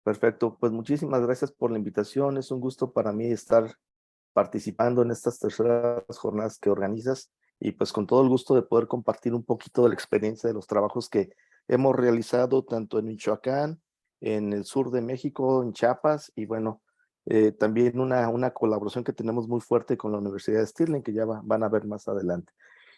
Perfecto, pues muchísimas gracias por la invitación. Es un gusto para mí estar participando en estas terceras jornadas que organizas y pues con todo el gusto de poder compartir un poquito de la experiencia de los trabajos que hemos realizado tanto en Michoacán, en el sur de México, en Chiapas y bueno, también una colaboración que tenemos muy fuerte con la Universidad de Stirling que ya van a ver más adelante.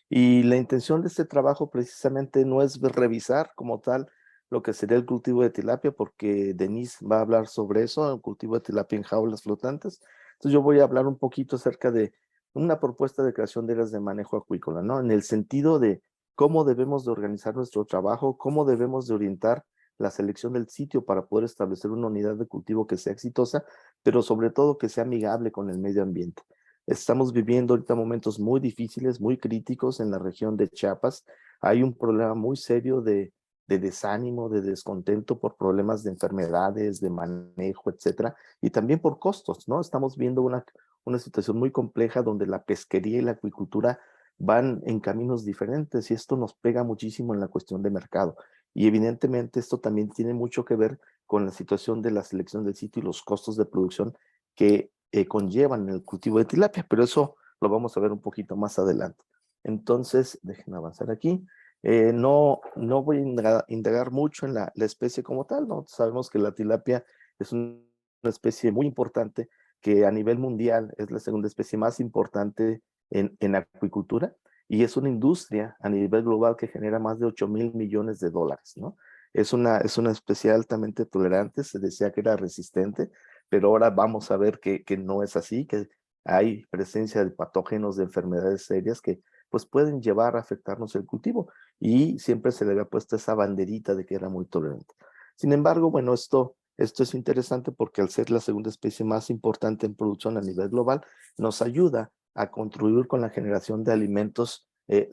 Y la intención de este trabajo precisamente no es revisar como tal lo que sería el cultivo de tilapia, porque Denise va a hablar sobre eso, el cultivo de tilapia en jaulas flotantes. Entonces yo voy a hablar un poquito acerca de una propuesta de creación de áreas de manejo acuícola, ¿no? En el sentido de cómo debemos de organizar nuestro trabajo, cómo debemos de orientar la selección del sitio para poder establecer una unidad de cultivo que sea exitosa, pero sobre todo que sea amigable con el medio ambiente. Estamos viviendo ahorita momentos muy difíciles, muy críticos en la región de Chiapas. Hay un problema muy serio de desánimo, de descontento por problemas de enfermedades, de manejo, etcétera, y también por costos, ¿no? Estamos viendo una situación muy compleja donde la pesquería y la acuicultura van en caminos diferentes y esto nos pega muchísimo en la cuestión de mercado. Y evidentemente esto también tiene mucho que ver con la situación de la selección del sitio y los costos de producción que conllevan el cultivo de tilapia, pero eso lo vamos a ver un poquito más adelante. Entonces, déjenme avanzar aquí. No voy a indagar mucho en la especie como tal, ¿no? Sabemos que la tilapia es una especie muy importante que a nivel mundial es la segunda especie más importante en acuicultura y es una industria a nivel global que genera más de 8.000 millones de dólares, ¿no? Es una especie altamente tolerante, se decía que era resistente, pero ahora vamos a ver que no es así, que hay presencia de patógenos de enfermedades serias que pues pueden llevar a afectarnos el cultivo y siempre se le había puesto esa banderita de que era muy tolerante. Sin embargo, bueno, esto es interesante porque al ser la segunda especie más importante en producción a nivel global, nos ayuda a contribuir con la generación de alimentos,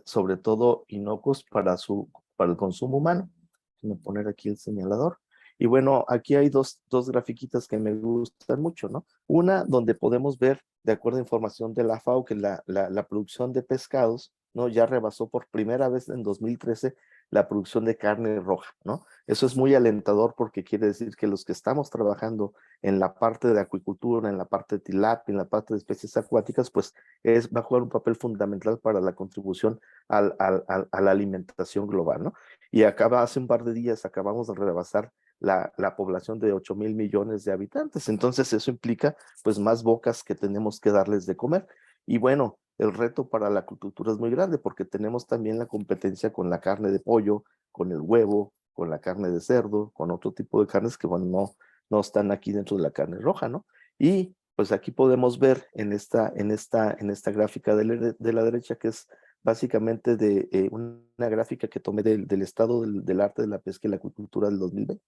sobre todo inocuos para el consumo humano. Voy a poner aquí el señalador. Y bueno, aquí hay dos grafiquitas que me gustan mucho, ¿no? Una donde podemos ver, de acuerdo a información de la FAO, que la producción de pescados, ¿no? Ya rebasó por primera vez en 2013 la producción de carne roja, ¿no? Eso es muy alentador porque quiere decir que los que estamos trabajando en la parte de acuicultura, en la parte de tilapia, en la parte de especies acuáticas, pues va a jugar un papel fundamental para la contribución a la alimentación global, ¿no? Y hace un par de días acabamos de rebasar la población de 8.000 millones de habitantes. Entonces eso implica pues más bocas que tenemos que darles de comer. Y bueno, el reto para la acuicultura es muy grande porque tenemos también la competencia con la carne de pollo, con el huevo, con la carne de cerdo, con otro tipo de carnes que bueno, no están aquí dentro de la carne roja, ¿no? Y pues aquí podemos ver en esta gráfica de la derecha que es básicamente de una gráfica que tomé del estado del arte de la pesca y la acuicultura del 2020.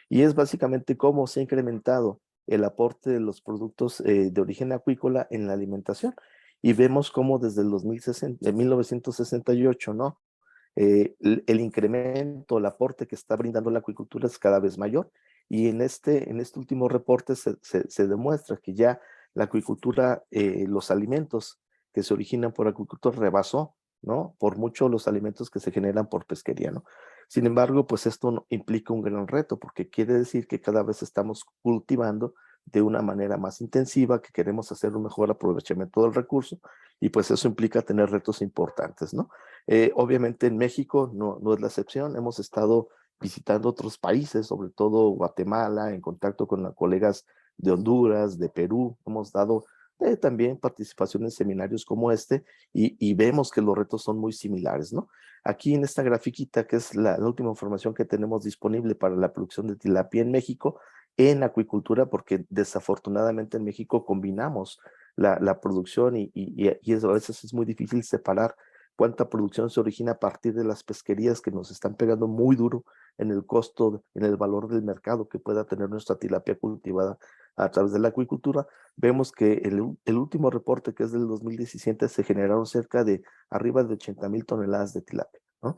Y es básicamente cómo se ha incrementado el aporte de los productos de origen acuícola en la alimentación. Y vemos cómo desde el 1968, ¿no? El incremento, el aporte que está brindando la acuicultura es cada vez mayor. Y en este último reporte se demuestra que ya la acuicultura, los alimentos que se originan por acuicultura rebasó, ¿no? Por mucho los alimentos que se generan por pesquería, ¿no? Sin embargo, pues esto implica un gran reto porque quiere decir que cada vez estamos cultivando de una manera más intensiva, que queremos hacer un mejor aprovechamiento del recurso y pues eso implica tener retos importantes, ¿no? Obviamente en México no es la excepción, hemos estado visitando otros países, sobre todo Guatemala, en contacto con los colegas de Honduras, de Perú, hemos dado también participación en seminarios como este y vemos que los retos son muy similares, ¿no? Aquí en esta grafiquita, que es la última información que tenemos disponible para la producción de tilapia en México, en acuicultura, porque desafortunadamente en México combinamos la producción y a veces es muy difícil separar cuánta producción se origina a partir de las pesquerías que nos están pegando muy duro en el costo, en el valor del mercado que pueda tener nuestra tilapia cultivada a través de la acuicultura. Vemos que el último reporte, que es del 2017, se generaron cerca de arriba de 80.000 toneladas de tilapia, ¿no?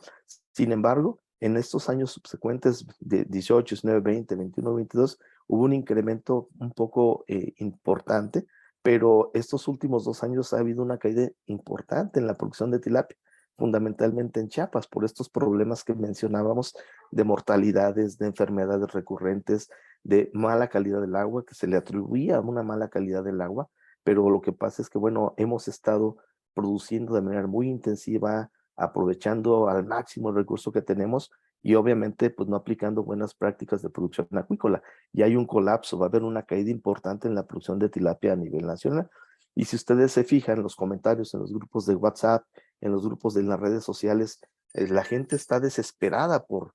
Sin embargo, en estos años subsecuentes de 18, 19, 20, 21, 22, hubo un incremento un poco importante pero estos últimos 2 años ha habido una caída importante en la producción de tilapia, fundamentalmente en Chiapas, por estos problemas que mencionábamos de mortalidades, de enfermedades recurrentes, de mala calidad del agua, que se le atribuía a una mala calidad del agua, pero lo que pasa es que, bueno, hemos estado produciendo de manera muy intensiva, aprovechando al máximo el recurso que tenemos y obviamente pues no aplicando buenas prácticas de producción acuícola. Y hay un colapso, va a haber una caída importante en la producción de tilapia a nivel nacional. Y si ustedes se fijan en los comentarios, en los grupos de WhatsApp, en los grupos de las redes sociales, la gente está desesperada por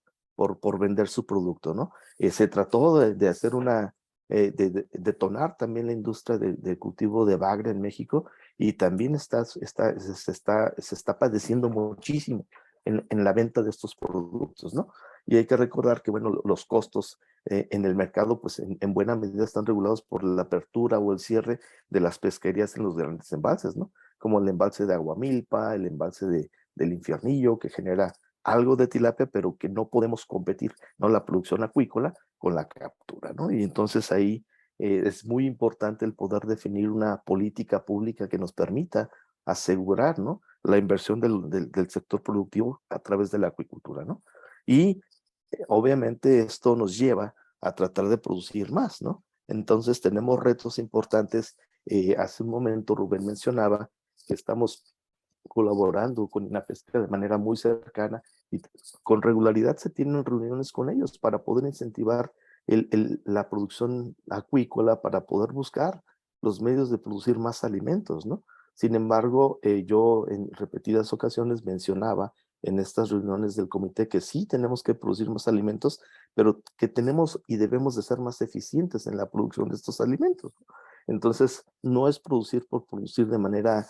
vender su producto, ¿no? Se trató de hacer una, detonar también la industria de cultivo de bagre en México y también se está padeciendo muchísimo en la venta de estos productos, ¿no? Y hay que recordar que, bueno, los costos en el mercado, pues en buena medida están regulados por la apertura o el cierre de las pesquerías en los grandes embalses, ¿no? Como el embalse de Aguamilpa, el embalse del Infiernillo, que genera algo de tilapia, pero que no podemos competir, ¿no? La producción acuícola con la captura, ¿no? Y entonces ahí es muy importante el poder definir una política pública que nos permita asegurar, ¿no? La inversión del sector productivo a través de la acuicultura, ¿no? Y obviamente esto nos lleva a tratar de producir más, ¿no? Entonces tenemos retos importantes. Hace un momento Rubén mencionaba que estamos colaborando con INAPESCA de manera muy cercana y con regularidad se tienen reuniones con ellos para poder incentivar la producción acuícola, para poder buscar los medios de producir más alimentos, ¿no? Sin embargo, yo en repetidas ocasiones mencionaba en estas reuniones del comité que sí tenemos que producir más alimentos, pero que tenemos y debemos de ser más eficientes en la producción de estos alimentos. Entonces, no es producir por producir de manera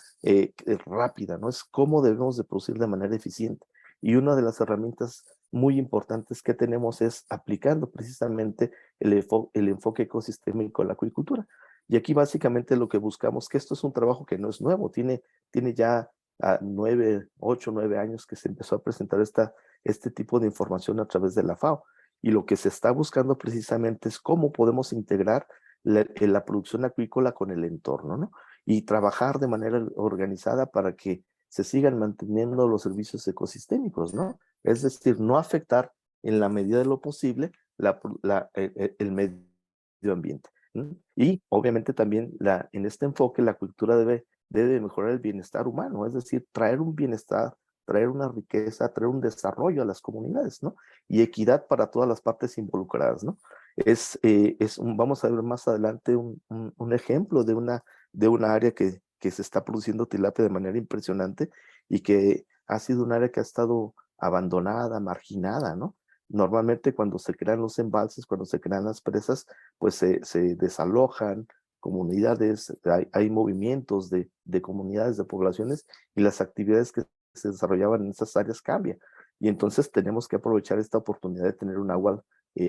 rápida, ¿no? Es cómo debemos de producir de manera eficiente. Y una de las herramientas muy importantes que tenemos es aplicando precisamente el enfoque ecosistémico a la acuicultura. Y aquí básicamente lo que buscamos, que esto es un trabajo que no es nuevo, tiene ya 8, 9 años que se empezó a presentar este tipo de información a través de la FAO. Y lo que se está buscando precisamente es cómo podemos integrar la producción acuícola con el entorno, ¿no? Y trabajar de manera organizada para que se sigan manteniendo los servicios ecosistémicos, ¿no? Es decir, no afectar en la medida de lo posible el medio ambiente. ¿No? Y obviamente también en este enfoque la cultura debe mejorar el bienestar humano, es decir, traer un bienestar, traer una riqueza, traer un desarrollo a las comunidades, ¿no? Y equidad para todas las partes involucradas, ¿no? Vamos a ver más adelante un ejemplo de una área que se está produciendo tilapia de manera impresionante y que ha sido un área que ha estado abandonada, marginada, ¿no? Normalmente cuando se crean los embalses, cuando se crean las presas, pues se desalojan comunidades, hay movimientos de comunidades, de poblaciones y las actividades que se desarrollaban en esas áreas cambian. Y entonces tenemos que aprovechar esta oportunidad de tener un agua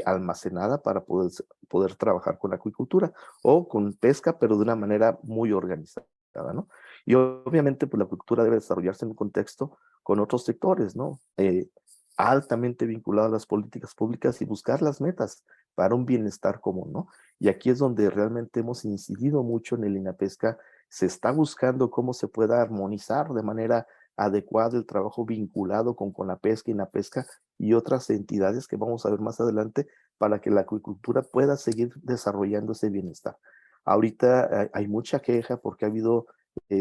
almacenada para poder trabajar con acuicultura o con pesca, pero de una manera muy organizada, ¿no? Y obviamente, pues la acuicultura debe desarrollarse en un contexto con otros sectores, ¿no? Altamente vinculado a las políticas públicas y buscar las metas para un bienestar común, ¿no? Y aquí es donde realmente hemos incidido mucho en el INAPESCA, se está buscando cómo se pueda armonizar de manera adecuada el trabajo vinculado con CONAPESCA, INAPESCA y otras entidades que vamos a ver más adelante para que la acuicultura pueda seguir desarrollando ese bienestar. Ahorita hay mucha queja porque ha habido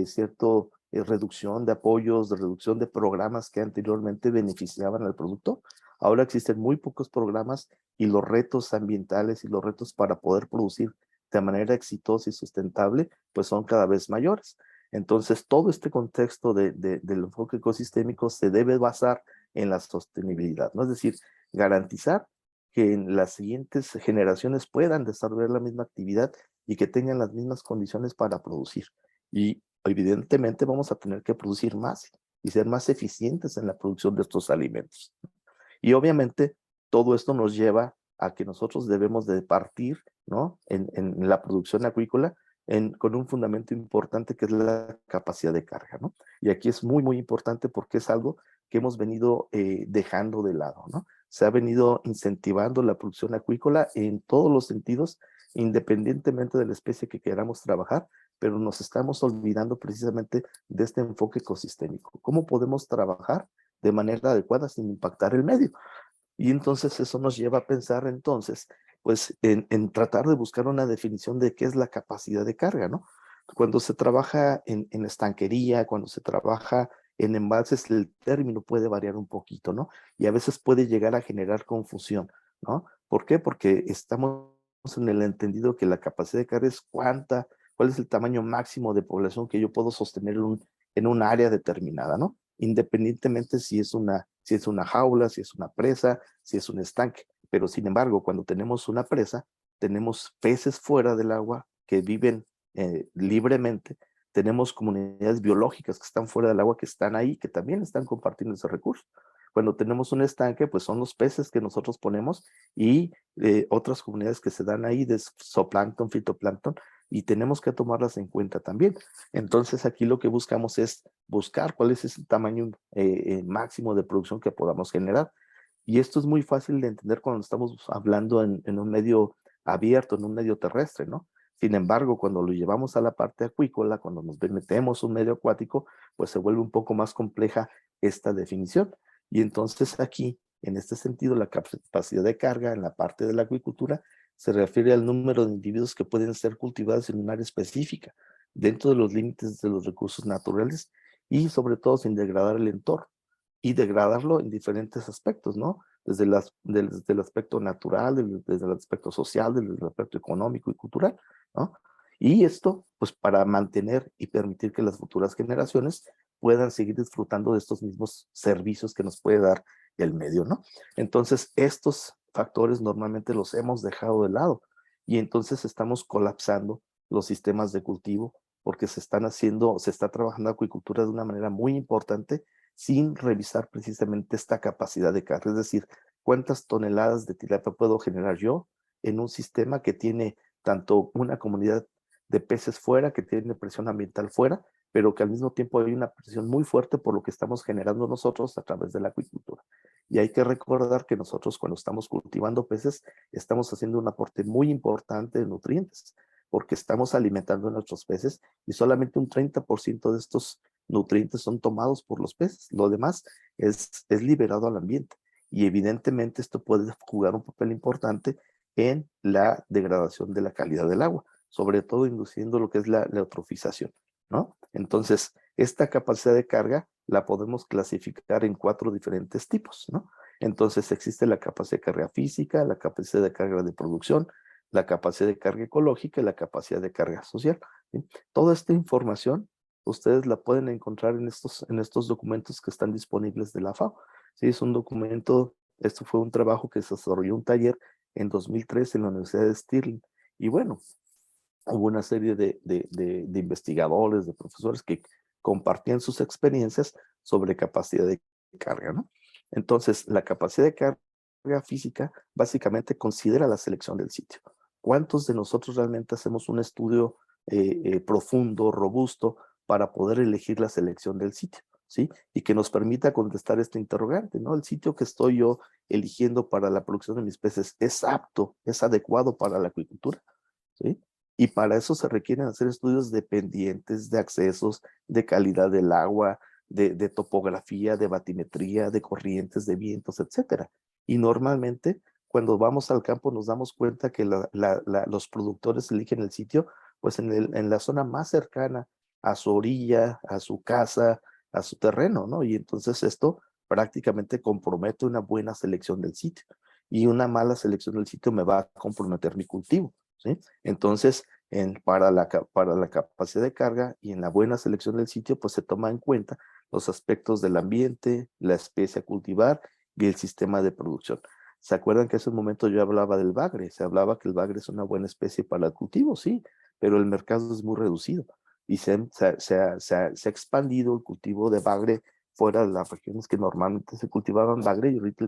cierto reducción de apoyos, de reducción de programas que anteriormente beneficiaban al producto. Ahora existen muy pocos programas y los retos ambientales y los retos para poder producir de manera exitosa y sustentable, pues son cada vez mayores. Entonces, todo este contexto del enfoque ecosistémico se debe basar en la sostenibilidad, ¿no? Es decir, garantizar que en las siguientes generaciones puedan desarrollar la misma actividad y que tengan las mismas condiciones para producir. Y evidentemente vamos a tener que producir más y ser más eficientes en la producción de estos alimentos. Y obviamente todo esto nos lleva a que nosotros debemos de partir, ¿no? En la producción acuícola con un fundamento importante que es la capacidad de carga, ¿no? Y aquí es muy, muy importante porque es algo que hemos venido dejando de lado, ¿no? Se ha venido incentivando la producción acuícola en todos los sentidos, independientemente de la especie que queramos trabajar, pero nos estamos olvidando precisamente de este enfoque ecosistémico. ¿Cómo podemos trabajar de manera adecuada sin impactar el medio? Y entonces eso nos lleva a pensar entonces, pues en tratar de buscar una definición de qué es la capacidad de carga, ¿no? Cuando se trabaja en estanquería, cuando se trabaja en envases, el término puede variar un poquito, ¿no? Y a veces puede llegar a generar confusión, ¿no? ¿Por qué? Porque estamos en el entendido que la capacidad de carga es cuál es el tamaño máximo de población que yo puedo sostener en un área determinada, ¿no? Independientemente si es una jaula, si es una presa, si es un estanque. Pero sin embargo, cuando tenemos una presa, tenemos peces fuera del agua que viven libremente, tenemos comunidades biológicas que están fuera del agua, que están ahí, que también están compartiendo ese recurso. Cuando tenemos un estanque, pues son los peces que nosotros ponemos y otras comunidades que se dan ahí de zooplancton, fitoplancton, y tenemos que tomarlas en cuenta también. Entonces aquí lo que buscamos es buscar cuál es ese tamaño máximo de producción que podamos generar. Y esto es muy fácil de entender cuando estamos hablando en un medio abierto, en un medio terrestre, ¿no? Sin embargo, cuando lo llevamos a la parte acuícola, cuando nos metemos un medio acuático, pues se vuelve un poco más compleja esta definición. Y entonces aquí, en este sentido, la capacidad de carga en la parte de la acuicultura se refiere al número de individuos que pueden ser cultivados en un área específica, dentro de los límites de los recursos naturales y sobre todo sin degradar el entorno y degradarlo en diferentes aspectos, ¿no? Desde el aspecto natural, desde el aspecto social, desde el aspecto económico y cultural, ¿no? Y esto, pues para mantener y permitir que las futuras generaciones puedan seguir disfrutando de estos mismos servicios que nos puede dar el medio, ¿no? Entonces, estos factores normalmente los hemos dejado de lado y entonces estamos colapsando los sistemas de cultivo porque se está trabajando acuicultura de una manera muy importante sin revisar precisamente esta capacidad de carga, es decir, cuántas toneladas de tilapia puedo generar yo en un sistema que tiene tanto una comunidad de peces fuera, que tiene presión ambiental fuera, pero que al mismo tiempo hay una presión muy fuerte por lo que estamos generando nosotros a través de la acuicultura. Y hay que recordar que nosotros cuando estamos cultivando peces, estamos haciendo un aporte muy importante de nutrientes, porque estamos alimentando a nuestros peces y solamente un 30% de estos nutrientes son tomados por los peces. Lo demás es liberado al ambiente. Y evidentemente esto puede jugar un papel importante en la degradación de la calidad del agua, sobre todo induciendo lo que es la eutrofización, ¿no? Entonces, esta capacidad de carga la podemos clasificar en 4 diferentes tipos, ¿no? Entonces, existe la capacidad de carga física, la capacidad de carga de producción, la capacidad de carga ecológica y la capacidad de carga social, ¿sí? Toda esta información ustedes la pueden encontrar en estos documentos que están disponibles de la FAO. Sí, es un documento, esto fue un trabajo que se desarrolló un taller en 2003 en la Universidad de Stirling. Y bueno, hubo una serie de investigadores, de profesores que compartían sus experiencias sobre capacidad de carga, ¿no? Entonces, la capacidad de carga física básicamente considera la selección del sitio. ¿Cuántos de nosotros realmente hacemos un estudio profundo, robusto, para poder elegir la selección del sitio? ¿Sí? Y que nos permita contestar este interrogante, ¿no? El sitio que estoy yo eligiendo para la producción de mis peces es apto, es adecuado para la acuicultura, ¿sí? Y para eso se requieren hacer estudios dependientes de accesos, de calidad del agua, de topografía, de batimetría, de corrientes, de vientos, etcétera. Y normalmente, cuando vamos al campo, nos damos cuenta que los productores eligen el sitio, pues en la zona más cercana a su orilla, a su casa, a su terreno, ¿no? Y entonces esto prácticamente compromete una buena selección del sitio. Y una mala selección del sitio me va a comprometer mi cultivo, ¿sí? Entonces, para la capacidad de carga y en la buena selección del sitio, pues se toma en cuenta los aspectos del ambiente, la especie a cultivar y el sistema de producción. ¿Se acuerdan que hace un momento yo hablaba del bagre? Se hablaba que el bagre es una buena especie para el cultivo, sí, pero el mercado es muy reducido y se ha expandido el cultivo de bagre fuera de las regiones que normalmente se cultivaban bagre y ahorita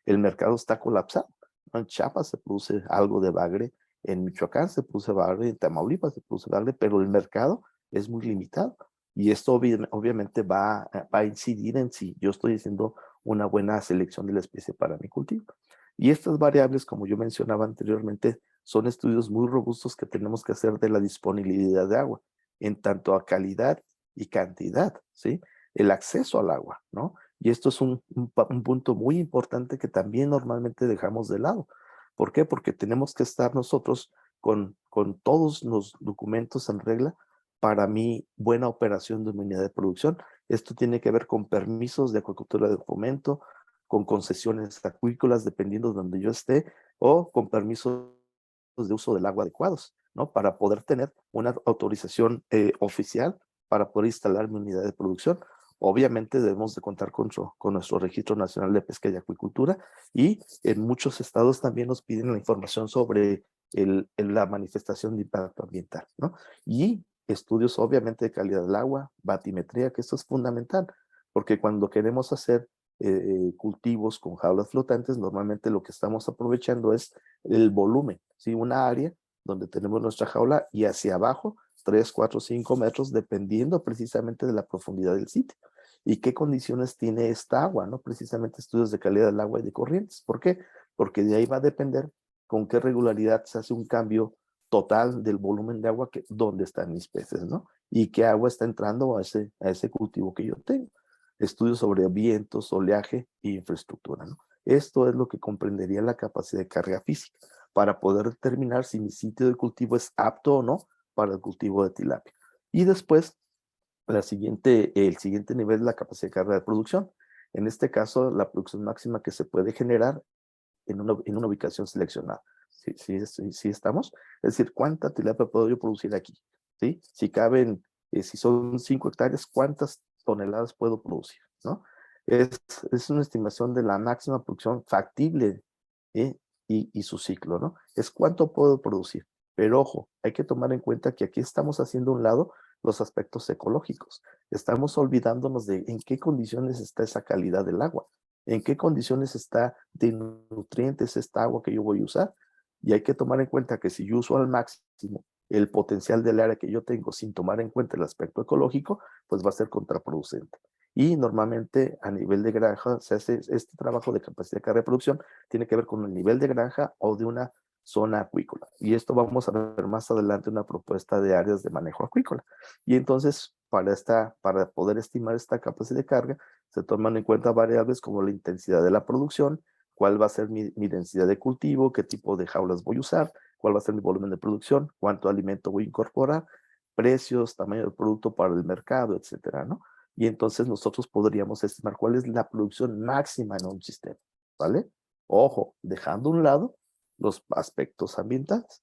el mercado está colapsado. En Chiapas se produce algo de bagre, en Michoacán se produce bagre, en Tamaulipas se produce bagre, pero el mercado es muy limitado. Y esto obviamente va a incidir en si yo estoy haciendo una buena selección de la especie para mi cultivo. Y estas variables, como yo mencionaba anteriormente, son estudios muy robustos que tenemos que hacer de la disponibilidad de agua, en tanto a calidad y cantidad, ¿sí? El acceso al agua, ¿no? Y esto es un punto muy importante que también normalmente dejamos de lado. ¿Por qué? Porque tenemos que estar nosotros con todos los documentos en regla para mi buena operación de mi unidad de producción. Esto tiene que ver con permisos de acuicultura de fomento, con concesiones acuícolas, dependiendo de donde yo esté, o con permisos de uso del agua adecuados, ¿no? Para poder tener una autorización oficial para poder instalar mi unidad de producción. Obviamente debemos de contar con nuestro Registro Nacional de Pesca y Acuicultura, y en muchos estados también nos piden la información sobre la manifestación de impacto ambiental, ¿no? Y estudios obviamente de calidad del agua, batimetría, que esto es fundamental, porque cuando queremos hacer cultivos con jaulas flotantes, normalmente lo que estamos aprovechando es el volumen, ¿sí? Una área donde tenemos nuestra jaula y hacia abajo 3, 4, 5 metros, dependiendo precisamente de la profundidad del sitio y qué condiciones tiene esta agua, ¿no? Precisamente estudios de calidad del agua y de corrientes. ¿Por qué? Porque de ahí va a depender con qué regularidad se hace un cambio total del volumen de agua que dónde están mis peces, ¿no? Y qué agua está entrando a ese cultivo que yo tengo. Estudios sobre vientos, oleaje e infraestructura, ¿no? Esto es lo que comprendería la capacidad de carga física para poder determinar si mi sitio de cultivo es apto o no para el cultivo de tilapia. Y después, el siguiente nivel es la capacidad de carga de producción. En este caso, la producción máxima que se puede generar en una ubicación seleccionada. ¿Sí estamos? Es decir, ¿cuánta tilapia puedo yo producir aquí? ¿Sí? Si caben, si son 5 hectáreas, ¿cuántas toneladas puedo producir? ¿No? Es, es una estimación de la máxima producción factible, ¿eh? Y su ciclo, ¿no? Es cuánto puedo producir. Pero ojo, hay que tomar en cuenta que aquí estamos haciendo a un lado los aspectos ecológicos. Estamos olvidándonos de en qué condiciones está esa calidad del agua, en qué condiciones está de nutrientes esta agua que yo voy a usar. Y hay que tomar en cuenta que si yo uso al máximo el potencial del área que yo tengo sin tomar en cuenta el aspecto ecológico, pues va a ser contraproducente. Y normalmente a nivel de granja se hace este trabajo de capacidad de reproducción, tiene que ver con el nivel de granja o de una zona acuícola. Y esto vamos a ver más adelante una propuesta de áreas de manejo acuícola. Y entonces, para poder estimar esta capacidad de carga, se toman en cuenta variables como la intensidad de la producción, cuál va a ser mi densidad de cultivo, qué tipo de jaulas voy a usar, cuál va a ser mi volumen de producción, cuánto alimento voy a incorporar, precios, tamaño del producto para el mercado, etcétera, ¿no? Y entonces nosotros podríamos estimar cuál es la producción máxima en un sistema, ¿vale? Ojo, dejando a un lado los aspectos ambientales,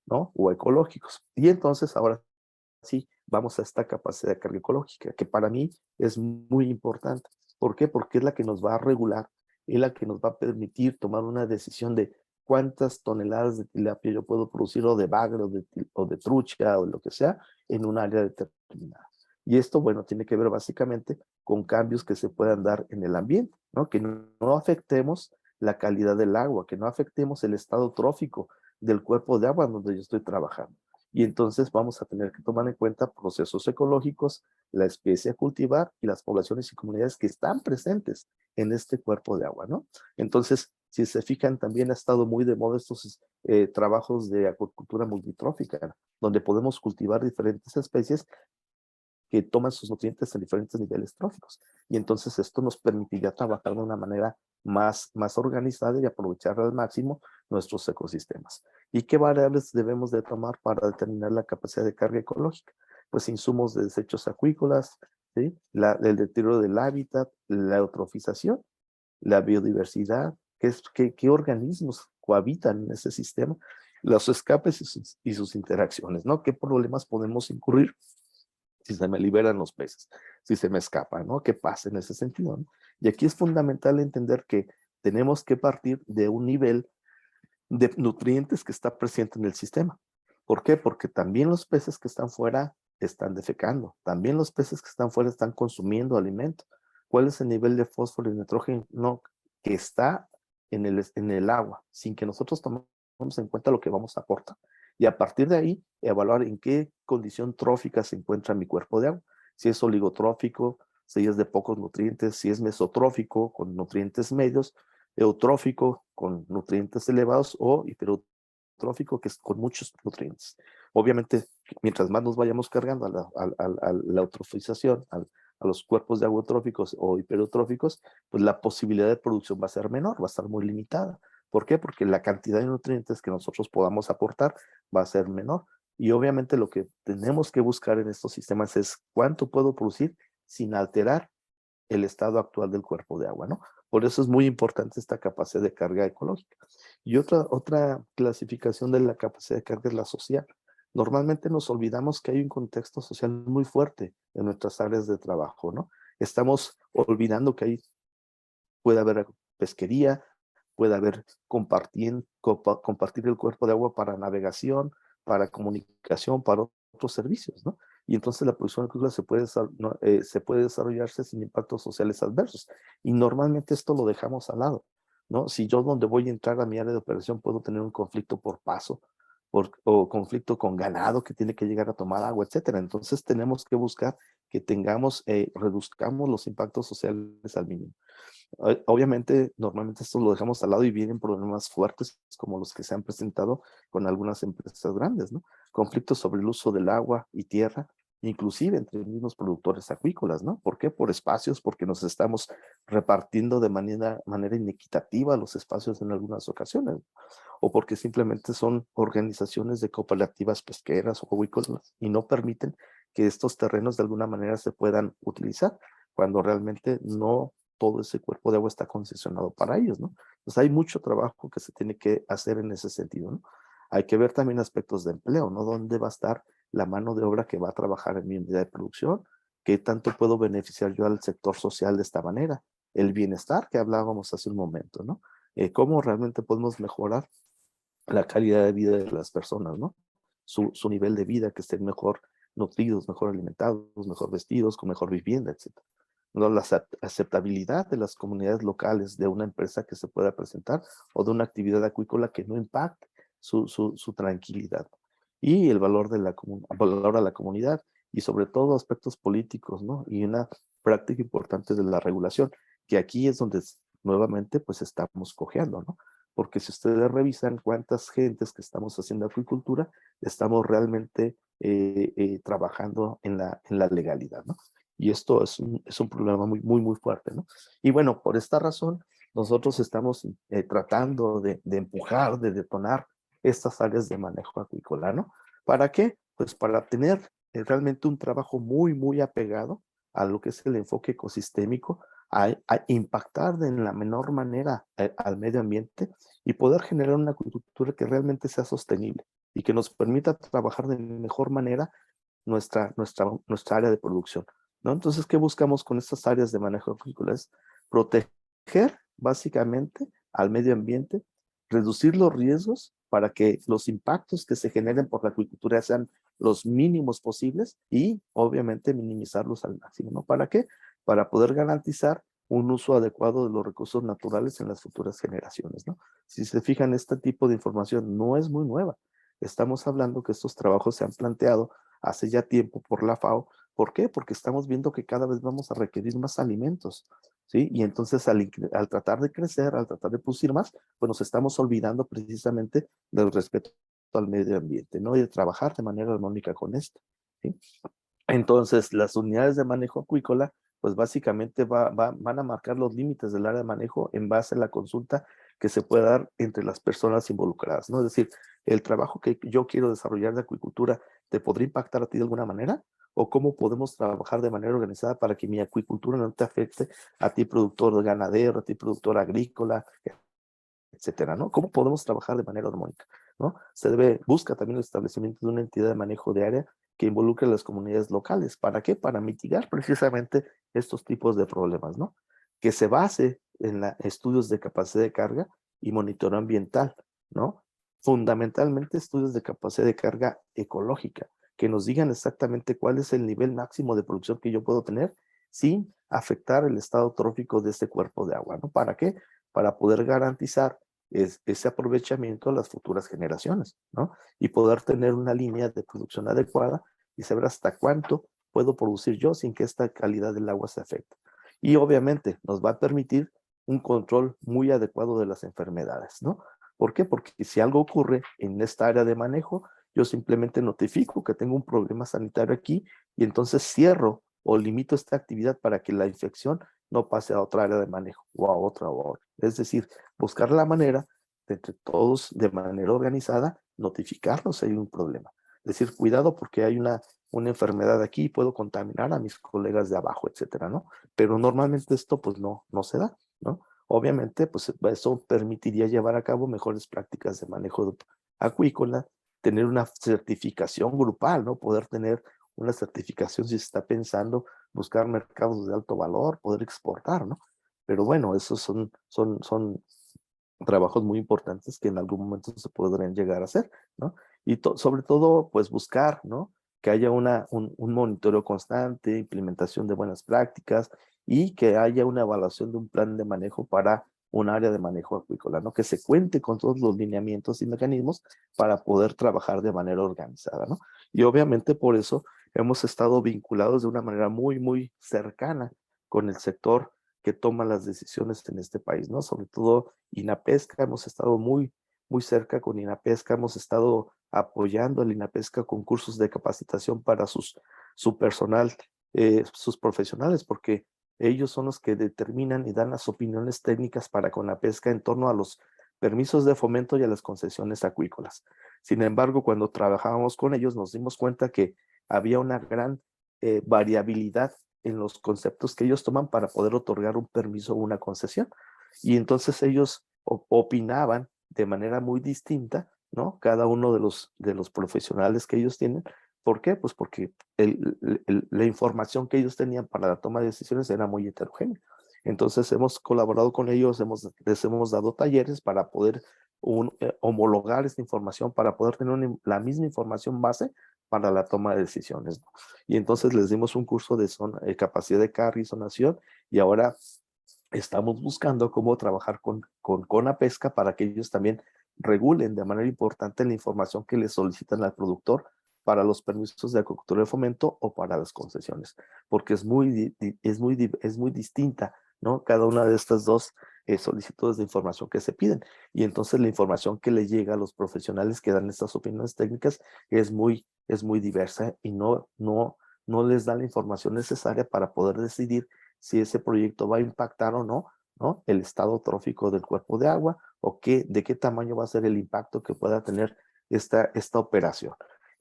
¿no? O ecológicos. Y entonces ahora sí, vamos a esta capacidad de carga ecológica, que para mí es muy importante. ¿Por qué? Porque es la que nos va a regular, es la que nos va a permitir tomar una decisión de cuántas toneladas de tilapia yo puedo producir, o de bagre, o de trucha, o de lo que sea, en un área determinada. Y esto, bueno, tiene que ver básicamente con cambios que se puedan dar en el ambiente, ¿no? Que no afectemos la calidad del agua, que no afectemos el estado trófico del cuerpo de agua donde yo estoy trabajando. Y entonces vamos a tener que tomar en cuenta procesos ecológicos, la especie a cultivar y las poblaciones y comunidades que están presentes en este cuerpo de agua, ¿no? Entonces, si se fijan, también ha estado muy de moda estos trabajos de acuicultura multitrófica, donde podemos cultivar diferentes especies que toman sus nutrientes en diferentes niveles tróficos. Y entonces esto nos permitiría trabajar de una manera más organizada y aprovechar al máximo nuestros ecosistemas. ¿Y qué variables debemos de tomar para determinar la capacidad de carga ecológica? Pues insumos de desechos acuícolas, ¿sí? El deterioro del hábitat, la eutrofización, la biodiversidad, qué organismos cohabitan en ese sistema, los escapes y sus interacciones, ¿no? ¿Qué problemas podemos incurrir si se me liberan los peces, si se me escapan, ¿no? ¿Qué pasa en ese sentido, ¿no? Y aquí es fundamental entender que tenemos que partir de un nivel de nutrientes que está presente en el sistema. ¿Por qué? Porque también los peces que están fuera están defecando, también los peces que están fuera están consumiendo alimento. ¿Cuál es el nivel de fósforo y nitrógeno que está en el agua, sin que nosotros tomemos en cuenta lo que vamos a aportar? Y a partir de ahí, evaluar en qué condición trófica se encuentra mi cuerpo de agua. Si es oligotrófico, si es de pocos nutrientes, si es mesotrófico con nutrientes medios, eutrófico con nutrientes elevados o hiperutrófico eutrófico que es con muchos nutrientes. Obviamente, mientras más nos vayamos cargando a la eutrofización, a los cuerpos de agua eutróficos o hiperotróficos, pues la posibilidad de producción va a ser menor, va a estar muy limitada. ¿Por qué? Porque la cantidad de nutrientes que nosotros podamos aportar va a ser menor. Y obviamente lo que tenemos que buscar en estos sistemas es cuánto puedo producir sin alterar el estado actual del cuerpo de agua, ¿no? Por eso es muy importante esta capacidad de carga ecológica. Y otra clasificación de la capacidad de carga es la social. Normalmente nos olvidamos que hay un contexto social muy fuerte en nuestras áreas de trabajo, ¿no? Estamos olvidando que ahí puede haber pesquería, puede haber compartir el cuerpo de agua para navegación, para comunicación, para otros servicios, ¿no? Y entonces la producción agrícola se puede desarrollarse sin impactos sociales adversos. Y normalmente esto lo dejamos al lado, ¿no? Si yo donde voy a entrar a mi área de operación puedo tener un conflicto por paso, o conflicto con ganado que tiene que llegar a tomar agua, etcétera. Entonces tenemos que buscar que reduzcamos los impactos sociales al mínimo. Obviamente, normalmente esto lo dejamos al lado y vienen problemas fuertes como los que se han presentado con algunas empresas grandes, ¿no? Conflictos sobre el uso del agua y tierra, inclusive entre los mismos productores acuícolas, ¿no? ¿Por qué? Por espacios, porque nos estamos repartiendo de manera inequitativa los espacios en algunas ocasiones, o porque simplemente son organizaciones de cooperativas pesqueras o acuícolas y no permiten que estos terrenos de alguna manera se puedan utilizar, cuando realmente no todo ese cuerpo de agua está concesionado para ellos, ¿no? Entonces hay mucho trabajo que se tiene que hacer en ese sentido, ¿no? Hay que ver también aspectos de empleo, ¿no? ¿Dónde va a estar la mano de obra que va a trabajar en mi unidad de producción? ¿Qué tanto puedo beneficiar yo al sector social de esta manera? El bienestar que hablábamos hace un momento, ¿no? ¿Cómo realmente podemos mejorar la calidad de vida de las personas, ¿no? Su nivel de vida, que estén mejor nutridos, mejor alimentados, mejor vestidos, con mejor vivienda, etcétera. ¿No? La aceptabilidad de las comunidades locales de una empresa que se pueda presentar o de una actividad acuícola que no impacte su tranquilidad. Y el valor, valor a la comunidad y sobre todo aspectos políticos, ¿no? Y una práctica importante de la regulación, que aquí es donde nuevamente pues estamos cojeando, ¿no? Porque si ustedes revisan cuántas gentes que estamos haciendo acuicultura, estamos realmente trabajando en la legalidad, ¿no? Y esto es un problema muy fuerte, ¿no? Y bueno, por esta razón, nosotros estamos tratando de empujar, de detonar estas áreas de manejo acuícola, ¿no? ¿Para qué? Pues para tener realmente un trabajo muy apegado a lo que es el enfoque ecosistémico, a impactar en la menor manera al medio ambiente y poder generar una acuicultura que realmente sea sostenible y que nos permita trabajar de mejor manera nuestra área de producción, ¿no? Entonces, ¿qué buscamos con estas áreas de manejo agrícola? Es proteger básicamente al medio ambiente, reducir los riesgos para que los impactos que se generen por la acuicultura sean los mínimos posibles y obviamente minimizarlos al máximo, ¿no? ¿Para qué? Para poder garantizar un uso adecuado de los recursos naturales en las futuras generaciones, ¿no? Si se fijan, este tipo de información no es muy nueva. Estamos hablando que estos trabajos se han planteado hace ya tiempo por la FAO. ¿Por qué? Porque estamos viendo que cada vez vamos a requerir más alimentos, ¿sí? Y entonces al tratar de crecer, al tratar de producir más, pues nos estamos olvidando precisamente del respeto al medio ambiente, ¿no? Y de trabajar de manera armónica con esto, ¿sí? Entonces, las unidades de manejo acuícola, pues básicamente van a marcar los límites del área de manejo en base a la consulta que se pueda dar entre las personas involucradas, ¿no? Es decir, el trabajo que yo quiero desarrollar de acuicultura, ¿te podría impactar a ti de alguna manera? ¿O cómo podemos trabajar de manera organizada para que mi acuicultura no te afecte a ti, productor ganadero, a ti, productor agrícola, etcétera, ¿no? ¿Cómo podemos trabajar de manera armónica, ¿no? Busca también el establecimiento de una entidad de manejo de área que involucre a las comunidades locales. ¿Para qué? Para mitigar precisamente estos tipos de problemas, ¿no? Que se base en estudios de capacidad de carga y monitoreo ambiental, ¿no? Fundamentalmente estudios de capacidad de carga ecológica, que nos digan exactamente cuál es el nivel máximo de producción que yo puedo tener sin afectar el estado trófico de este cuerpo de agua, ¿no? ¿Para qué? Para poder garantizar ese aprovechamiento a las futuras generaciones, ¿no? Y poder tener una línea de producción adecuada y saber hasta cuánto puedo producir yo sin que esta calidad del agua se afecte. Y obviamente nos va a permitir un control muy adecuado de las enfermedades, ¿no? ¿Por qué? Porque si algo ocurre en esta área de manejo, yo simplemente notifico que tengo un problema sanitario aquí y entonces cierro o limito esta actividad para que la infección no pase a otra área de manejo o a otra o a otra. Es decir, buscar la manera de entre todos de manera organizada notificarnos si hay un problema. Es decir, cuidado porque hay una enfermedad aquí y puedo contaminar a mis colegas de abajo, etcétera, ¿no? Pero normalmente esto pues no se da, ¿no? Obviamente, pues eso permitiría llevar a cabo mejores prácticas de manejo acuícola, tener una certificación grupal, ¿no? Poder tener una certificación si se está pensando buscar mercados de alto valor, poder exportar, ¿no? Pero bueno, esos son trabajos muy importantes que en algún momento se podrían llegar a hacer, ¿no? Y sobre todo, pues buscar, ¿no? Que haya un monitoreo constante, implementación de buenas prácticas y que haya una evaluación de un plan de manejo para un área de manejo acuícola, ¿no? Que se cuente con todos los lineamientos y mecanismos para poder trabajar de manera organizada, ¿no? Y obviamente por eso hemos estado vinculados de una manera muy cercana con el sector que toma las decisiones en este país, ¿no? Sobre todo INAPESCA, hemos estado muy cerca con INAPESCA, hemos estado apoyando al INAPESCA con cursos de capacitación para su personal, sus profesionales, porque ellos son los que determinan y dan las opiniones técnicas para CONAPESCA en torno a los permisos de fomento y a las concesiones acuícolas. Sin embargo, cuando trabajábamos con ellos nos dimos cuenta que había una gran variabilidad en los conceptos que ellos toman para poder otorgar un permiso o una concesión. Y entonces ellos opinaban de manera muy distinta, ¿no? Cada uno de los profesionales que ellos tienen. ¿Por qué? Pues porque la información que ellos tenían para la toma de decisiones era muy heterogénea. Entonces hemos colaborado con ellos, les hemos dado talleres para poder homologar esta información, para poder tener la misma información base para la toma de decisiones, ¿no? Y entonces les dimos un curso de capacidad de carga y zonación y ahora estamos buscando cómo trabajar con CONAPESCA para que ellos también regulen de manera importante la información que le solicitan al productor para los permisos de acuicultura de fomento o para las concesiones, porque es muy distinta, ¿no? Cada una de estas dos solicitudes de información que se piden. Y entonces la información que le llega a los profesionales que dan estas opiniones técnicas es muy diversa y no les da la información necesaria para poder decidir si ese proyecto va a impactar o no, ¿no? El estado trófico del cuerpo de agua o de qué tamaño va a ser el impacto que pueda tener esta operación.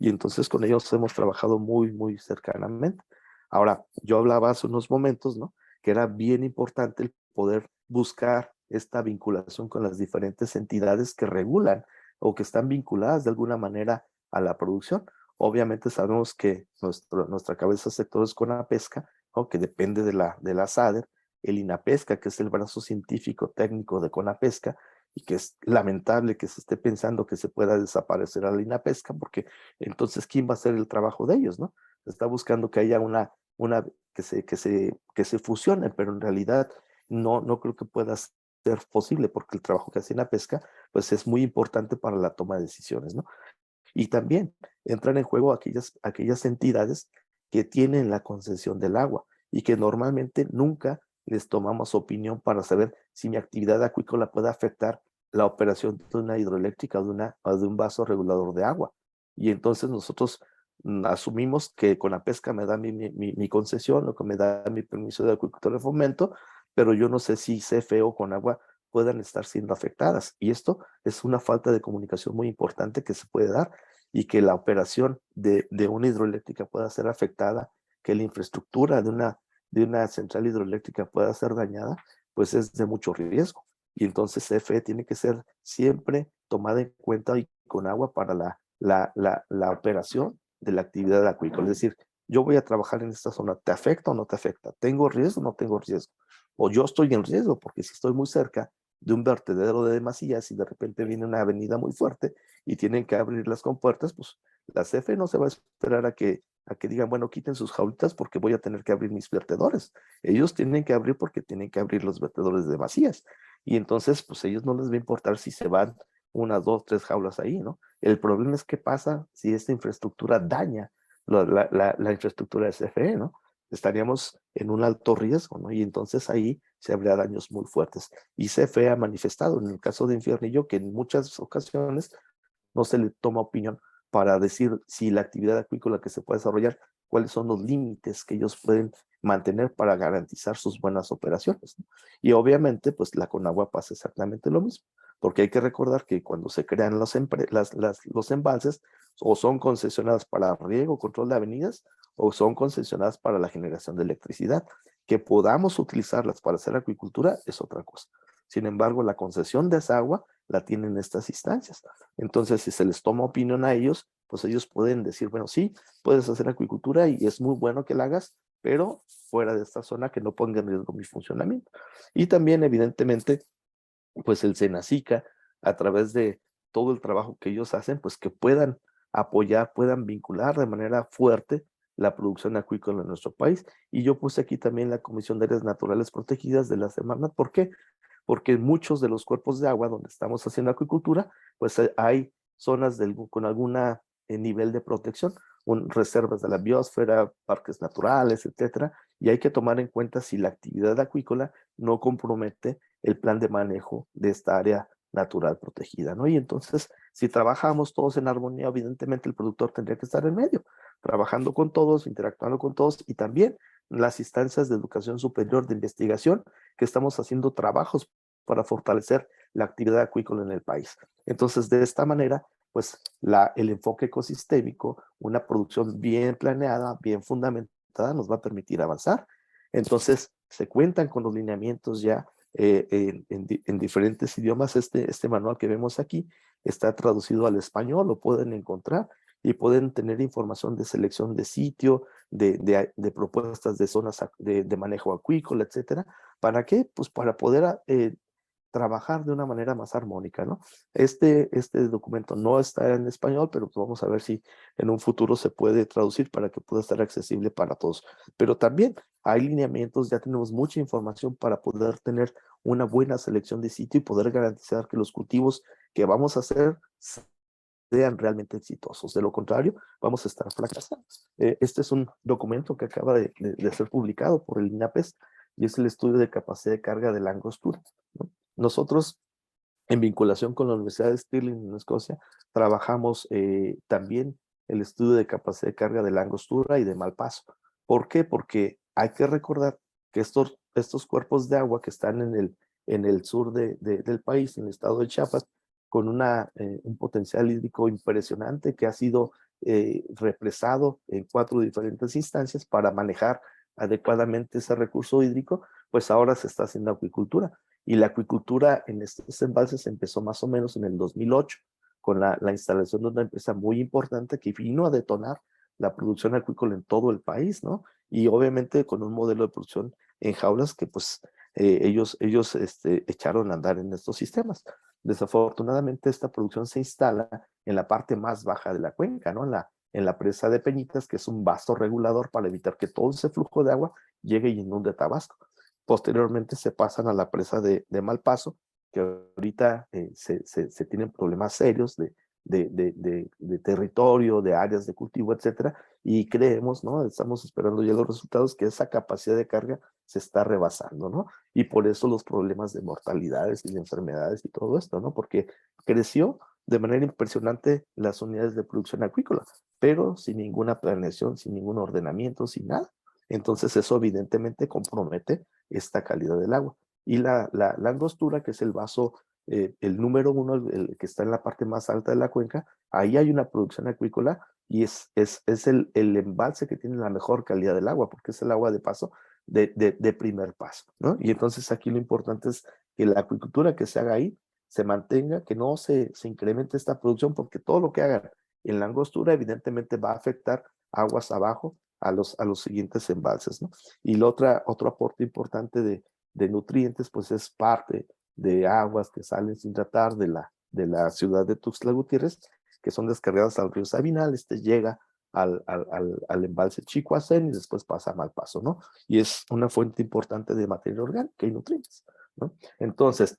Y entonces con ellos hemos trabajado muy cercanamente. Ahora, yo hablaba hace unos momentos, ¿no? Que era bien importante el poder buscar esta vinculación con las diferentes entidades que regulan o que están vinculadas de alguna manera a la producción. Obviamente sabemos que nuestra cabeza de sector es CONAPESCA, ¿no? Que depende de la SADER, el INAPESCA, que es el brazo científico técnico de CONAPESCA, y que es lamentable que se esté pensando que se pueda desaparecer a la INAPESCA, porque entonces, ¿quién va a hacer el trabajo de ellos, no? Se está buscando que haya una que se fusionen, pero en realidad no creo que pueda ser posible, porque el trabajo que hace INAPESCA, pues es muy importante para la toma de decisiones, ¿no? Y también entran en juego aquellas entidades que tienen la concesión del agua y que normalmente nunca les tomamos opinión para saber si mi actividad acuícola puede afectar la operación de una hidroeléctrica o de un vaso regulador de agua. Y entonces nosotros asumimos que con la pesca me da mi concesión o que me da mi permiso de acuicultura de fomento, pero yo no sé si CFE o con agua puedan estar siendo afectadas. Y esto es una falta de comunicación muy importante que se puede dar y que la operación de una hidroeléctrica pueda ser afectada, que la infraestructura de una central hidroeléctrica pueda ser dañada, pues es de mucho riesgo. Y entonces CFE tiene que ser siempre tomada en cuenta y con agua para la operación de la actividad acuícola. Es decir, yo voy a trabajar en esta zona, ¿te afecta o no te afecta? ¿Tengo riesgo o no tengo riesgo? O yo estoy en riesgo, porque si estoy muy cerca de un vertedero de demasías y de repente viene una avenida muy fuerte y tienen que abrir las compuertas, pues la CFE no se va a esperar a que digan, bueno, quiten sus jaulitas porque voy a tener que abrir mis vertedores. Ellos tienen que abrir porque tienen que abrir los vertedores de demasías. Y entonces, pues ellos no les va a importar si se van una, dos, tres jaulas ahí, ¿no? El problema es qué pasa si esta infraestructura daña la infraestructura de CFE, ¿no? estaríamos en un alto riesgo, ¿no? Y entonces ahí se habría daños muy fuertes. Y CFE ha manifestado en el caso de Infiernillo que en muchas ocasiones no se le toma opinión para decir si la actividad acuícola que se puede desarrollar, cuáles son los límites que ellos pueden mantener para garantizar sus buenas operaciones, ¿no? Y obviamente, pues la Conagua pasa exactamente lo mismo, porque hay que recordar que cuando se crean los embalses, o son concesionadas para riego, control de avenidas, o son concesionadas para la generación de electricidad. Que podamos utilizarlas para hacer acuicultura es otra cosa. Sin embargo, la concesión de esa agua la tienen estas instancias. Entonces, si se les toma opinión a ellos, pues ellos pueden decir, bueno, sí, puedes hacer acuicultura y es muy bueno que la hagas, pero fuera de esta zona que no ponga en riesgo mi funcionamiento. Y también, evidentemente, pues el Senacica, a través de todo el trabajo que ellos hacen, pues que puedan apoyar, puedan vincular de manera fuerte la producción acuícola en nuestro país. Y yo puse aquí también la Comisión de Áreas Naturales Protegidas de la Semarnat. ¿Por qué? Porque en muchos de los cuerpos de agua donde estamos haciendo acuicultura, pues hay zonas con alguna nivel de protección, reservas de la biosfera, parques naturales, etcétera, y hay que tomar en cuenta si la actividad acuícola no compromete el plan de manejo de esta área natural protegida, ¿no? Y entonces, si trabajamos todos en armonía, evidentemente el productor tendría que estar en medio, trabajando con todos, interactuando con todos, y también las instancias de educación superior, de investigación, que estamos haciendo trabajos para fortalecer la actividad acuícola en el país. Entonces, de esta manera, pues el enfoque ecosistémico, una producción bien planeada, bien fundamentada, nos va a permitir avanzar. Entonces, se cuentan con los lineamientos ya en diferentes idiomas. Este manual que vemos aquí está traducido al español, lo pueden encontrar y pueden tener información de selección de sitio, de propuestas de zonas de manejo acuícola, etcétera. ¿Para qué? Pues para poder trabajar de una manera más armónica, ¿no? Este documento no está en español, pero pues vamos a ver si en un futuro se puede traducir para que pueda estar accesible para todos. Pero también hay lineamientos, ya tenemos mucha información para poder tener una buena selección de sitio y poder garantizar que los cultivos que vamos a hacer sean realmente exitosos. De lo contrario, vamos a estar fracasando. Este es un documento que acaba de ser publicado por el INAPES y es el estudio de capacidad de carga de la angostura, ¿no? Nosotros, en vinculación con la Universidad de Stirling en Escocia, trabajamos también el estudio de capacidad de carga de la angostura y de Malpaso. ¿Por qué? Porque hay que recordar que estos cuerpos de agua que están en el sur del país, en el estado de Chiapas, con un potencial hídrico impresionante que ha sido represado en 4 diferentes instancias para manejar adecuadamente ese recurso hídrico, pues ahora se está haciendo acuicultura. Y la acuicultura en estos embalses empezó más o menos en el 2008, con la instalación de una empresa muy importante que vino a detonar la producción acuícola en todo el país, ¿no? Y obviamente con un modelo de producción en jaulas que pues ellos echaron a andar en estos sistemas. Desafortunadamente esta producción se instala en la parte más baja de la cuenca, ¿no? En la presa de Peñitas, que es un vasto regulador para evitar que todo ese flujo de agua llegue y inunde Tabasco. Posteriormente se pasan a la presa de Malpaso, que ahorita se tienen problemas serios de territorio, de áreas de cultivo, etcétera, y creemos, ¿no? Estamos esperando ya los resultados, que esa capacidad de carga se está rebasando, ¿no? Y por eso los problemas de mortalidades y de enfermedades y todo esto, ¿no? Porque creció de manera impresionante las unidades de producción acuícola, pero sin ninguna planeación, sin ningún ordenamiento, sin nada. Entonces eso evidentemente compromete esta calidad del agua. Y la angostura, que es el vaso, el número 1, el que está en la parte más alta de la cuenca, ahí hay una producción acuícola y es el embalse que tiene la mejor calidad del agua, porque es el agua de paso de primer paso, ¿no? Y entonces aquí lo importante es que la acuicultura que se haga ahí se mantenga, que no se incremente esta producción, porque todo lo que hagan en la angostura evidentemente va a afectar aguas abajo a los siguientes embalses, ¿no? Y otro aporte importante de nutrientes, pues es parte de aguas que salen sin tratar de la ciudad de Tuxtla Gutiérrez, que son descargadas al río Sabinal. Llega al embalse Chicoacén y después pasa a Malpaso, ¿no? Y es una fuente importante de materia orgánica y nutrientes, ¿no? Entonces,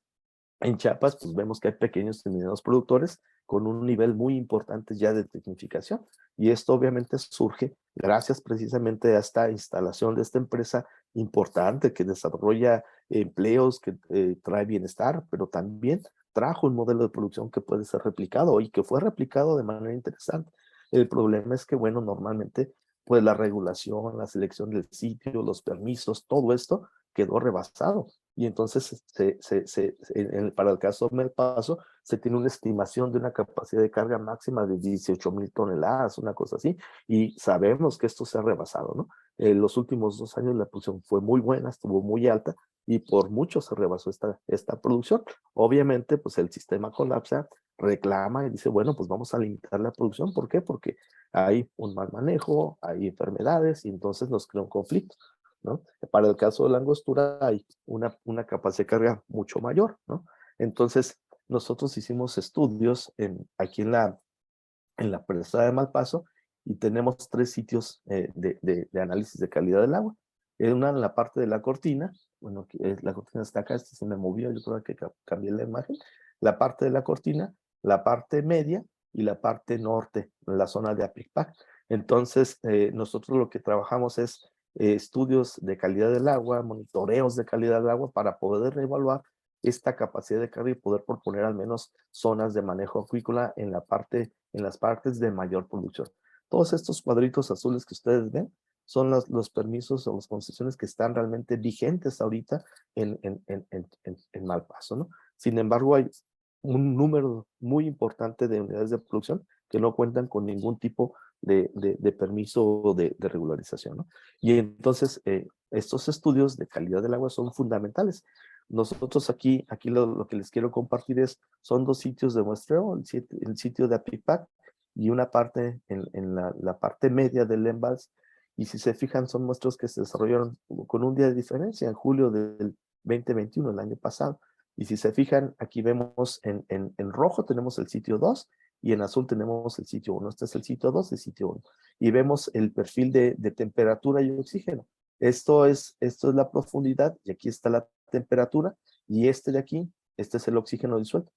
en Chiapas, pues vemos que hay pequeños y medianos productores con un nivel muy importante ya de tecnificación. Y esto obviamente surge gracias precisamente a esta instalación de esta empresa importante que desarrolla empleos, que trae bienestar, pero también trajo un modelo de producción que puede ser replicado y que fue replicado de manera interesante. El problema es que, bueno, normalmente, pues la regulación, la selección del sitio, los permisos, todo esto quedó rebasado. Y entonces, para el caso de Melpaso, se tiene una estimación de una capacidad de carga máxima de 18,000 toneladas, una cosa así, y sabemos que esto se ha rebasado, ¿no? En los últimos 2 años la producción fue muy buena, estuvo muy alta, y por mucho se rebasó esta producción. Obviamente, pues el sistema colapsa, reclama y dice, bueno, pues vamos a limitar la producción. ¿Por qué? Porque hay un mal manejo, hay enfermedades, y entonces nos crea un conflicto, ¿no? Para el caso de la angostura hay una capacidad de carga mucho mayor, ¿no? Entonces, nosotros hicimos estudios aquí en la presa de Malpaso y tenemos 3 sitios de análisis de calidad del agua. Una en la parte de la cortina, bueno, la cortina está acá, se me movió, yo creo que cambié la imagen. La parte de la cortina, la parte media y la parte norte, en la zona de Apipac. Entonces, nosotros lo que trabajamos es estudios de calidad del agua, monitoreos de calidad del agua para poder evaluar esta capacidad de carga y poder proponer al menos zonas de manejo acuícola en las partes de mayor producción. Todos estos cuadritos azules que ustedes ven son los permisos o las concesiones que están realmente vigentes ahorita en Malpaso, ¿no? Sin embargo, hay un número muy importante de unidades de producción que no cuentan con ningún tipo de permiso o de regularización, ¿no? Y entonces, estos estudios de calidad del agua son fundamentales. Nosotros aquí lo que les quiero compartir son 2 sitios de muestreo, el sitio de Apipac y una parte en la parte media del embalse. Y si se fijan, son muestros que se desarrollaron con un día de diferencia, en julio del 2021, el año pasado. Y si se fijan, aquí vemos en rojo tenemos el sitio 2 y en azul tenemos el sitio 1. Este es el sitio 2 y el sitio 1. Y vemos el perfil de temperatura y oxígeno. Esto es la profundidad y aquí está la temperatura, y este de aquí, este es el oxígeno disuelto.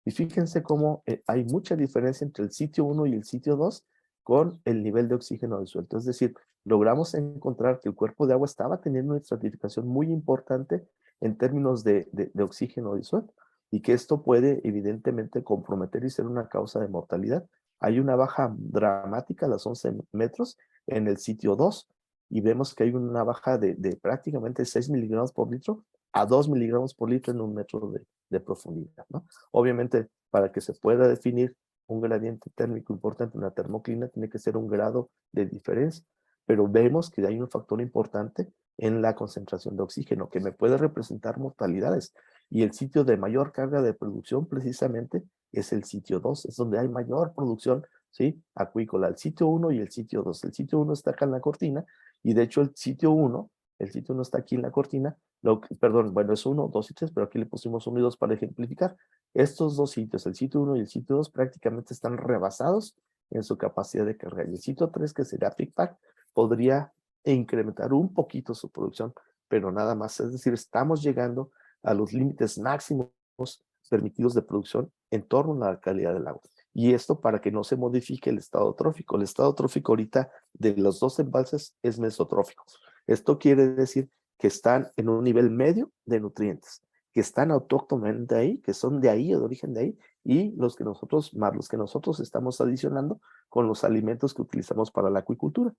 Y fíjense cómo hay mucha diferencia entre el sitio 1 y el sitio 2 con el nivel de oxígeno disuelto. Es decir, logramos encontrar que el cuerpo de agua estaba teniendo una estratificación muy importante en términos de oxígeno disuelto, y que esto puede evidentemente comprometer y ser una causa de mortalidad. Hay una baja dramática a los 11 metros en el sitio 2, y vemos que hay una baja de prácticamente 6 miligramos por litro a 2 miligramos por litro en 1 metro de profundidad, ¿no? Obviamente, para que se pueda definir un gradiente térmico importante, una termoclina, tiene que ser un grado de diferencia, pero vemos que hay un factor importante en la concentración de oxígeno que me puede representar mortalidades, y el sitio de mayor carga de producción precisamente es el sitio 2, es donde hay mayor producción, ¿sí? Acuícola, el sitio 1 y el sitio 2. El sitio 1 está acá en la cortina, y de hecho el sitio 1 está aquí en la cortina, perdón, bueno, es 1, 2 y 3, pero aquí le pusimos 1 y 2 para ejemplificar. Estos 2 sitios, el sitio 1 y el sitio 2, prácticamente están rebasados en su capacidad de carga. Y el sitio 3, que sería PICPAC, podría incrementar un poquito su producción, pero nada más. Es decir, estamos llegando a los límites máximos permitidos de producción en torno a la calidad del agua. Y esto para que no se modifique el estado trófico. El estado trófico ahorita de los 2 embalses es mesotrófico. Esto quiere decir que están en un nivel medio de nutrientes, que están autóctonamente ahí, que son de ahí, de origen de ahí, y los que nosotros estamos adicionando con los alimentos que utilizamos para la acuicultura.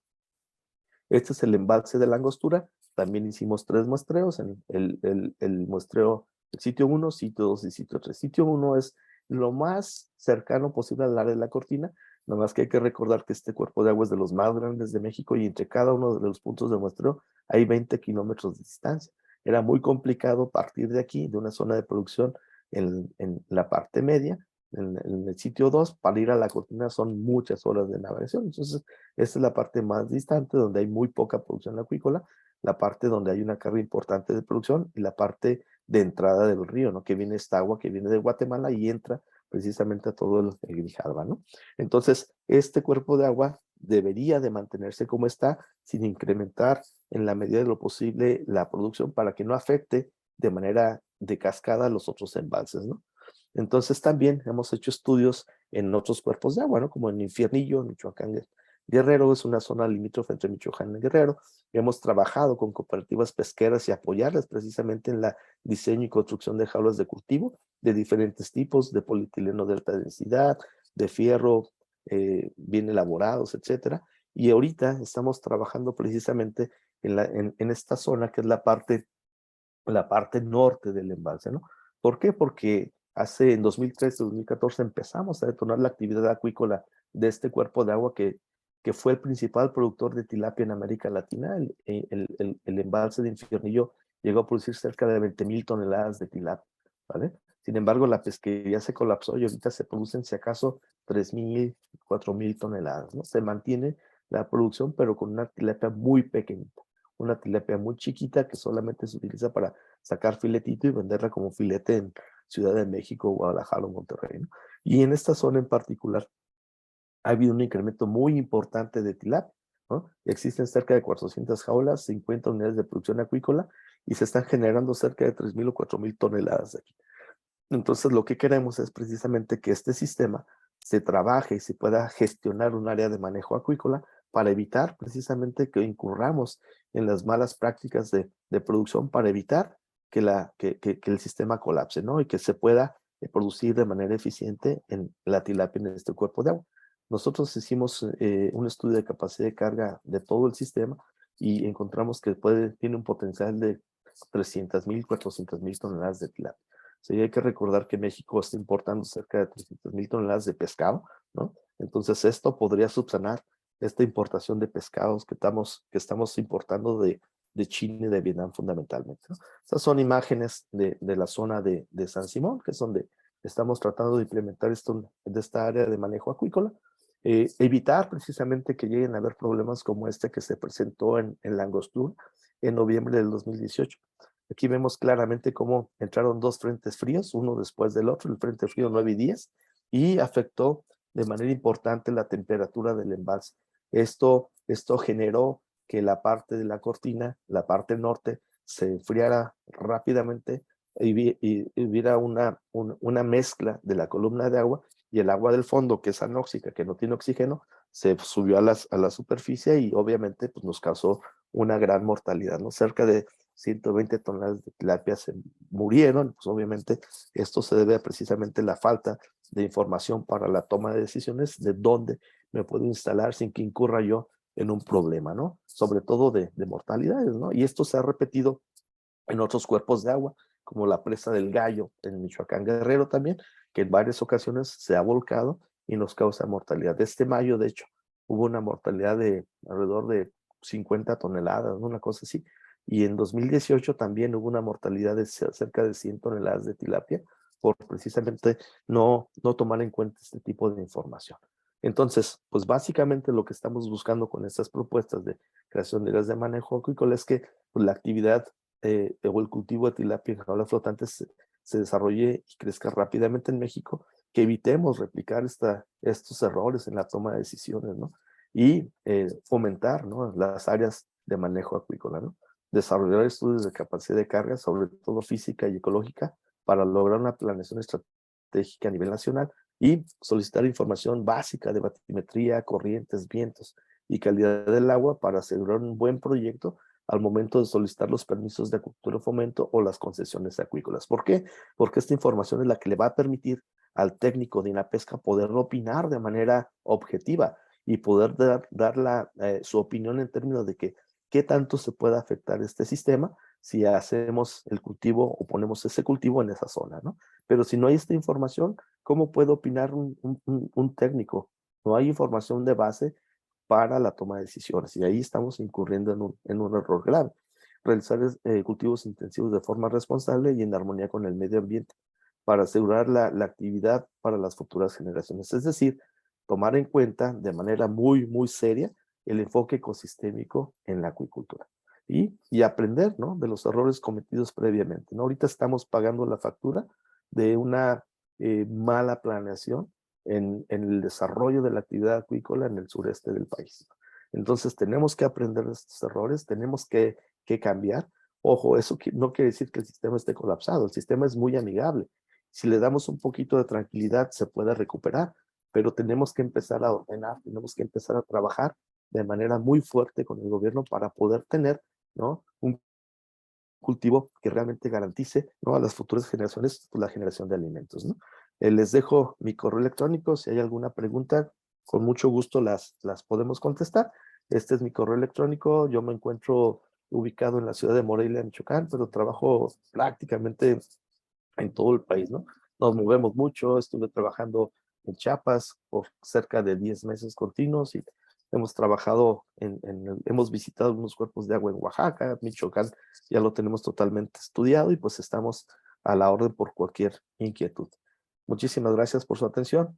Este es el embalse de la Angostura. También hicimos 3 muestreos, el muestreo del sitio 1, sitio 2 y sitio 3. Sitio 1 es lo más cercano posible al área de la cortina, nada más que hay que recordar que este cuerpo de agua es de los más grandes de México, y entre cada uno de los puntos de muestreo hay 20 kilómetros de distancia. Era muy complicado partir de aquí, de una zona de producción en la parte media, en el sitio 2, para ir a la cortina son muchas horas de navegación. Entonces, esta es la parte más distante, donde hay muy poca producción acuícola, la parte donde hay una carga importante de producción, y la parte de entrada del río, ¿no? Que viene esta agua que viene de Guatemala y entra precisamente a todo el Grijalva, ¿no? Entonces, este cuerpo de agua debería de mantenerse como está, sin incrementar en la medida de lo posible la producción, para que no afecte de manera de cascada los otros embalses, ¿no? Entonces también hemos hecho estudios en otros cuerpos de agua, ¿no? Como en Infiernillo, Michoacán, Guerrero, es una zona limítrofe entre Michoacán y Guerrero. Hemos trabajado con cooperativas pesqueras y apoyarlas precisamente en la diseño y construcción de jaulas de cultivo de diferentes tipos, de polietileno de alta densidad, de fierro, bien elaborados, etcétera. Y ahorita estamos trabajando precisamente en esta zona que es la parte norte del embalse, ¿no? ¿Por qué? Porque en 2013, 2014 empezamos a detonar la actividad acuícola de este cuerpo de agua que fue el principal productor de tilapia en América Latina. El embalse de Infiernillo llegó a producir cerca de 20,000 toneladas de tilapia, ¿vale? Sin embargo, la pesquería se colapsó y ahorita se producen, si acaso, 3,000, 4,000 toneladas, ¿no? Se mantiene la producción, pero con una tilapia muy pequeñita, una tilapia muy chiquita que solamente se utiliza para sacar filetito y venderla como filete en Ciudad de México, Guadalajara o Monterrey, ¿no? Y en esta zona en particular ha habido un incremento muy importante de tilapia, ¿no? Existen cerca de 400 jaulas, 50 unidades de producción acuícola y se están generando cerca de 3,000 o 4,000 toneladas de aquí. Entonces, lo que queremos es precisamente que este sistema se trabaje y se pueda gestionar un área de manejo acuícola para evitar precisamente que incurramos en las malas prácticas de producción, para evitar que el sistema colapse, ¿no? Y que se pueda producir de manera eficiente en la tilapia en este cuerpo de agua. Nosotros hicimos un estudio de capacidad de carga de todo el sistema y encontramos que tiene un potencial de 300,000, 400,000 toneladas de tilapia. Sí, hay que recordar que México está importando cerca de 300,000 toneladas de pescado, ¿no? Entonces esto podría subsanar esta importación de pescados que estamos importando de China y de Vietnam fundamentalmente, ¿no? Estas son imágenes de la zona de San Simón, que es donde estamos tratando de implementar de esta área de manejo acuícola. Evitar precisamente que lleguen a haber problemas como este que se presentó en Langostura en noviembre del 2018. Aquí vemos claramente cómo entraron dos frentes fríos, uno después del otro, el frente frío 9 y 10, y afectó de manera importante la temperatura del embalse. Esto generó que la parte de la cortina, la parte norte, se enfriara rápidamente y hubiera una mezcla de la columna de agua y el agua del fondo, que es anóxica, que no tiene oxígeno, se subió a la superficie y obviamente pues, nos causó una gran mortalidad, ¿no? Cerca de 120 toneladas de tilapia se murieron, pues obviamente esto se debe a precisamente la falta de información para la toma de decisiones de dónde me puedo instalar sin que incurra yo en un problema, ¿no? Sobre todo de mortalidades, ¿no? Y esto se ha repetido en otros cuerpos de agua, como la presa del Gallo en Michoacán Guerrero también, que en varias ocasiones se ha volcado y nos causa mortalidad. Este mayo, de hecho, hubo una mortalidad de alrededor de 50 toneladas, ¿no? Una cosa así. Y en 2018 también hubo una mortalidad de cerca de 100 toneladas de tilapia por precisamente no tomar en cuenta este tipo de información. Entonces, pues básicamente lo que estamos buscando con estas propuestas de creación de áreas de manejo acuícola es que pues, la actividad o el cultivo de tilapia en jaula flotante se desarrolle y crezca rápidamente en México, que evitemos replicar estos errores en la toma de decisiones, ¿no? Y fomentar, ¿no? Las áreas de manejo acuícola, ¿no? Desarrollar estudios de capacidad de carga, sobre todo física y ecológica, para lograr una planeación estratégica a nivel nacional y solicitar información básica de batimetría, corrientes, vientos y calidad del agua para asegurar un buen proyecto al momento de solicitar los permisos de acuicultura fomento o las concesiones acuícolas. ¿Por qué? Porque esta información es la que le va a permitir al técnico de INAPESCA poder opinar de manera objetiva y poder dar su opinión en términos de qué tanto se puede afectar este sistema si hacemos el cultivo o ponemos ese cultivo en esa zona, ¿no? Pero si no hay esta información, ¿cómo puede opinar un técnico? No hay información de base para la toma de decisiones y ahí estamos incurriendo en un error grave. Realizar cultivos intensivos de forma responsable y en armonía con el medio ambiente para asegurar la actividad para las futuras generaciones. Es decir, tomar en cuenta de manera muy, muy seria el enfoque ecosistémico en la acuicultura y aprender, ¿no? De los errores cometidos previamente, ¿no? Ahorita estamos pagando la factura de una mala planeación en el desarrollo de la actividad acuícola en el sureste del país. Entonces tenemos que aprender de estos errores, tenemos que cambiar. Ojo, eso no quiere decir que el sistema esté colapsado, el sistema es muy amigable. Si le damos un poquito de tranquilidad, se puede recuperar, pero tenemos que empezar a ordenar, tenemos que empezar a trabajar de manera muy fuerte con el gobierno para poder tener, ¿no?, un cultivo que realmente garantice, ¿no?, a las futuras generaciones, pues, la generación de alimentos, ¿no? Les dejo mi correo electrónico, si hay alguna pregunta, con mucho gusto las podemos contestar. Este es mi correo electrónico, yo me encuentro ubicado en la ciudad de Morelia, Michoacán, pero trabajo prácticamente en todo el país, ¿no? Nos movemos mucho, estuve trabajando en Chiapas por cerca de 10 meses continuos y hemos trabajado hemos visitado algunos cuerpos de agua en Oaxaca, Michoacán, ya lo tenemos totalmente estudiado y pues estamos a la orden por cualquier inquietud. Muchísimas gracias por su atención.